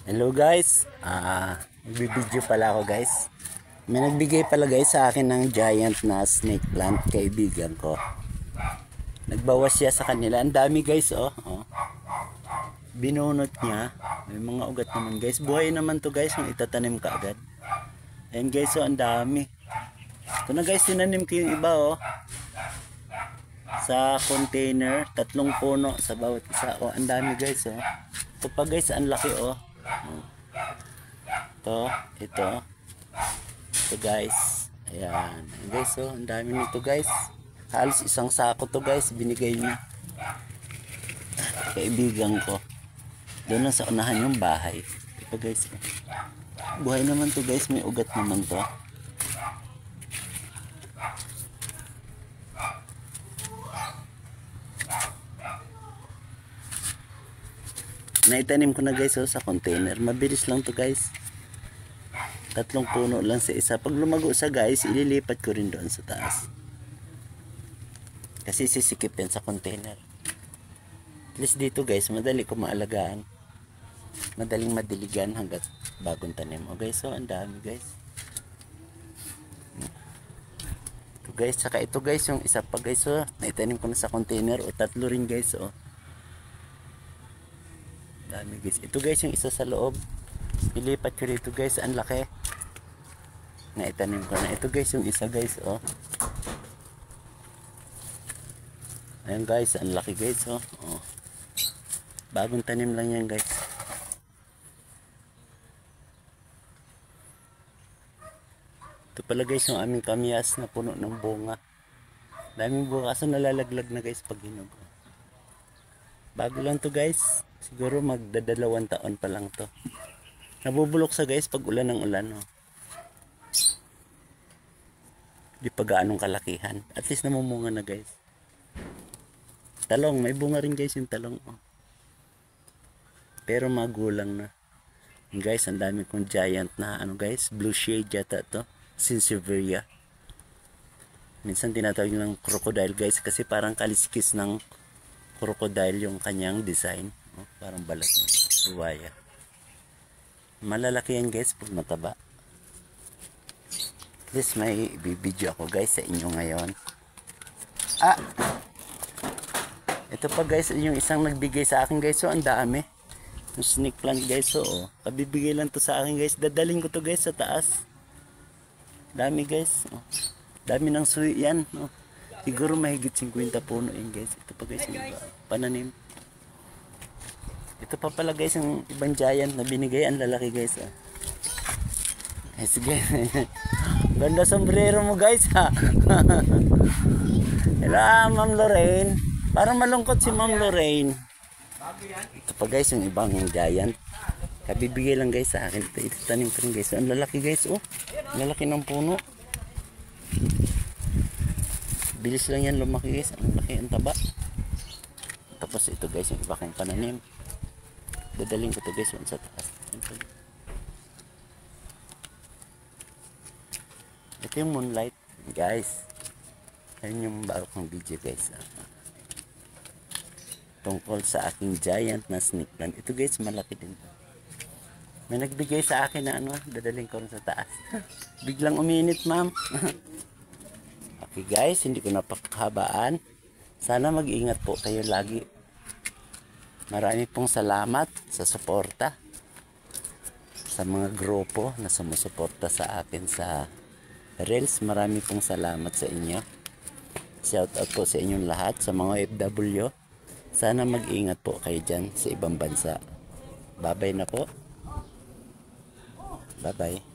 Hello guys, nagbibideo pala ako guys. May nagbigay pala guys sa akin ng giant na snake plant, kaibigan ko. Nagbawas siya sa kanila. Ang dami guys oh. Binunot niya. May mga ugat naman guys. Buhay naman to guys kung itatanim ka agad. Ayan guys oh, ang dami. Ito na guys, tinanim ko yung iba oh. Sa container, 3 puno sa bawat isa. Oh, ang dami guys oh. Ito pa guys, ang laki oh. Ito guys. Ayan. Guys oh, ang dami nito guys. Halos isang sako to guys, binigay niya. Kaibigan ko. Doon lang sa unahan yung bahay. Ito guys. Buhay naman to guys, may ugat naman to. Naitanim ko na guys oh, sa container. Mabilis lang to guys. 3 puno lang sa isa. Pag lumago sa guys, ililipat ko rin doon sa taas. Kasi sisikip yan sa container. At least dito guys, madali ko maalagaan. Madaling madiligan hanggat bagong tanim. O guys, so ang dami guys. Ito guys, saka ito guys, yung isa pa guys oh, naitanim ko na sa container. O 3 rin guys oh. Dami guys. Ito guys yung isa sa loob. Ilipat ko dito guys. Ang laki. Naitanim ko na. Ito guys yung isa guys oh. Ayan guys. Ang laki guys oh. Bagong tanim lang yan guys. Ito pala guys yung aming kamyas na puno ng bunga. Daming bunga. Kaso nalalaglag na guys pag hinog. Bago lang to guys. Siguro magdadalawang taon pa lang to. Nabubulok sa guys pag ulan ng ulan. Oh. Di pa gaanong kalakihan. At least namumunga na guys. Talong. May bunga rin guys yung talong. Oh. Pero magulang na. And guys, ang dami kong giant na ano guys. Blue shade yata to. Sansevieria. Minsan tinatawag ng crocodile guys. Kasi parang kaliskis ng crocodile yung kanyang design. Oh, parang balat ng buwaya. Malalaki yan guys pag mataba. At least may bibidyo ako guys sa inyo ngayon. Ito pa guys yung isang nagbigay sa akin guys. So ang dami. Yung snake plant guys. So kabibigay lang to sa akin guys. Dadaling ko to guys sa taas. Dami guys. Dami ng suwi yan. Siguro mahigit 50 puno yan guys. Ito pa guys yung iba. Pananim. Ito pa pala guys yung ibang giant na binigay. Ang lalaki guys. Sige. Ganda sombrero mo guys ha. Hello Ma'am Lorraine. Parang malungkot si Ma'am Lorraine. Ito pa guys yung ibang giant. Kabibigay lang guys sa akin. Ito tanim ko rin guys. Ang lalaki guys oh. Ang lalaki ng puno. Bilis lang yan lumaki guys. Ang laki ang taba. Tapos ito guys yung iba kang pananim. Dadaling ko ito guys sa taas. Ito yung moonlight guys. Ayun yung bago kong video guys. Tungkol sa aking giant na snake plant. Ito guys malaki din. May nagbigay sa akin na ano. Dadaling ko rin sa taas. Biglang uminit ma'am. Okay guys, hindi ko napakhabaan. Sana mag-ingat po kayo lagi. Marami pong salamat sa suporta. Sa mga grupo na sumusuporta sa akin sa Reels. Marami pong salamat sa inyo. Shout out po sa inyong lahat. Sa mga OFW. Sana mag-ingat po kayo dyan sa ibang bansa. Bye bye na po. Bye bye.